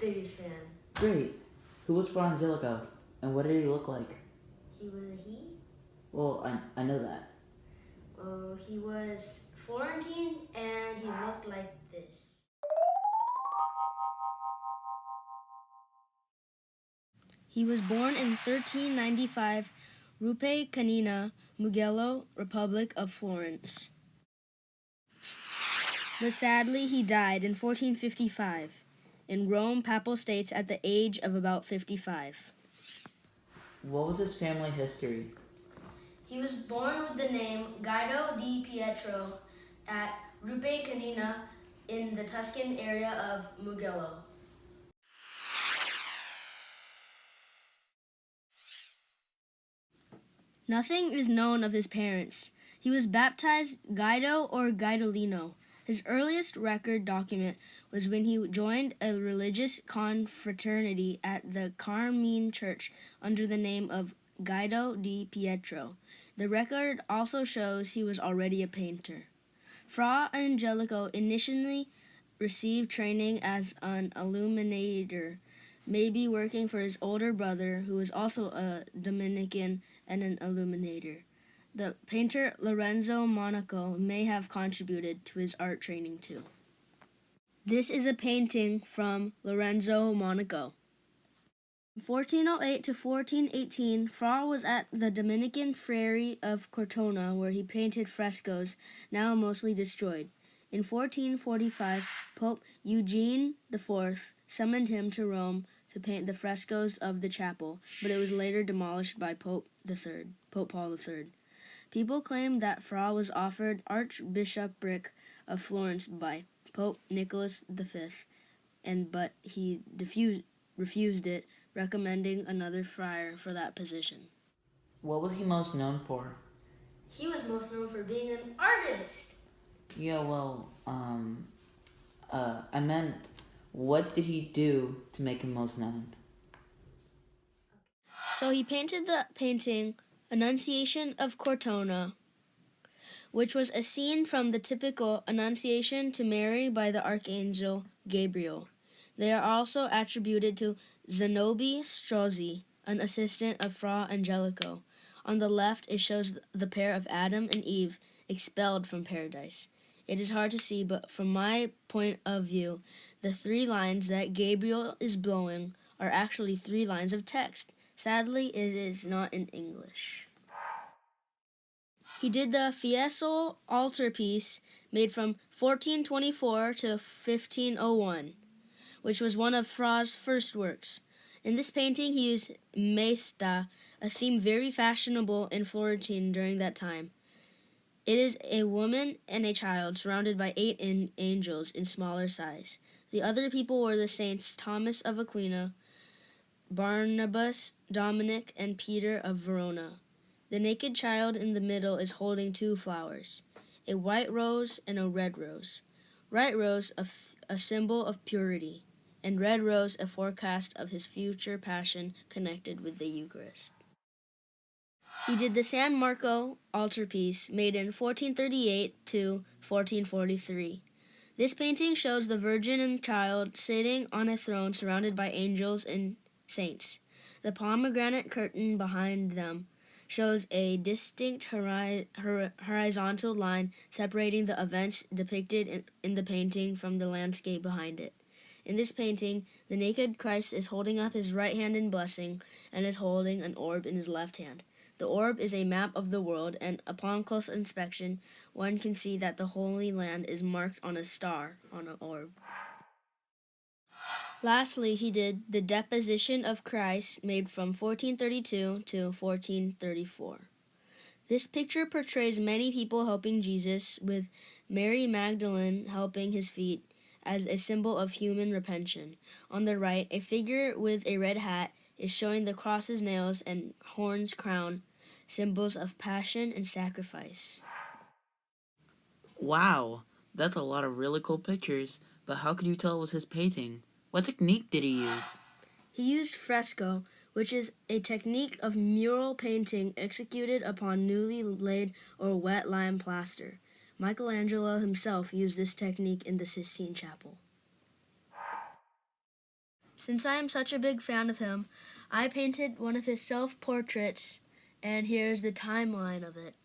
biggest fan. Great. Who was Fra Angelico, and what did he look like? He was a he? Well, I know that. Oh, he was Florentine and he looked like this. He was born in 1395, Rupe Canina, Mugello, Republic of Florence. But sadly, he died in 1455 in Rome, Papal States, at the age of about 55. What was his family history? He was born with the name Guido di Pietro at Rupe Canina in the Tuscan area of Mugello. Nothing is known of his parents. He was baptized Guido or Guidolino. His earliest record document was when he joined a religious confraternity at the Carmine Church under the name of Guido di Pietro. The record also shows he was already a painter. Fra Angelico initially received training as an illuminator, maybe working for his older brother, who was also a Dominican and an illuminator. The painter Lorenzo Monaco may have contributed to his art training too. This is a painting from Lorenzo Monaco. From 1408 to 1418, Fra was at the Dominican Friary of Cortona, where he painted frescoes, now mostly destroyed. In 1445, Pope Eugene IV summoned him to Rome to paint the frescoes of the chapel, but it was later demolished by Pope Paul III. People claim that Fra was offered archbishopric of Florence by Pope Nicholas V, but he refused it, recommending another friar for that position. What was he most known for? He was most known for being an artist. Yeah, well, I meant, what did he do to make him most known? So he painted the painting Annunciation of Cortona, which was a scene from the typical Annunciation to Mary by the Archangel Gabriel. They are also attributed to Zanobi Strozzi, an assistant of Fra Angelico. On the left, it shows the pair of Adam and Eve expelled from paradise. It is hard to see, but from my point of view, the 3 lines that Gabriel is blowing are actually 3 lines of text. Sadly, it is not in English. He did the Fiesole altarpiece made from 1424 to 1501, which was one of Fra's first works. In this painting, he used Maesta, a theme very fashionable in Florentine during that time. It is a woman and a child surrounded by 8 angels in smaller size. The other people were the saints Thomas of Aquino, Barnabas, Dominic, and Peter of Verona. The naked child in the middle is holding 2 flowers, a white rose and a red rose. White rose, a symbol of purity, and red rose, a forecast of his future passion connected with the Eucharist. He did the San Marco altarpiece made in 1438 to 1443. This painting shows the Virgin and Child sitting on a throne surrounded by angels and saints. The pomegranate curtain behind them shows a distinct horizontal line separating the events depicted in the painting from the landscape behind it. In this painting, the naked Christ is holding up his right hand in blessing and is holding an orb in his left hand. The orb is a map of the world, and upon close inspection, one can see that the Holy Land is marked on a star on an orb. Lastly, he did the Deposition of Christ, made from 1432 to 1434. This picture portrays many people helping Jesus, with Mary Magdalene helping his feet as a symbol of human repentance. On the right, a figure with a red hat is showing the cross's nails and horns crown, symbols of passion and sacrifice. Wow, that's a lot of really cool pictures, but how could you tell it was his painting? What technique did he use? He used fresco, which is a technique of mural painting executed upon newly laid or wet lime plaster. Michelangelo himself used this technique in the Sistine Chapel. Since I am such a big fan of him, I painted one of his self-portraits, and here's the timeline of it.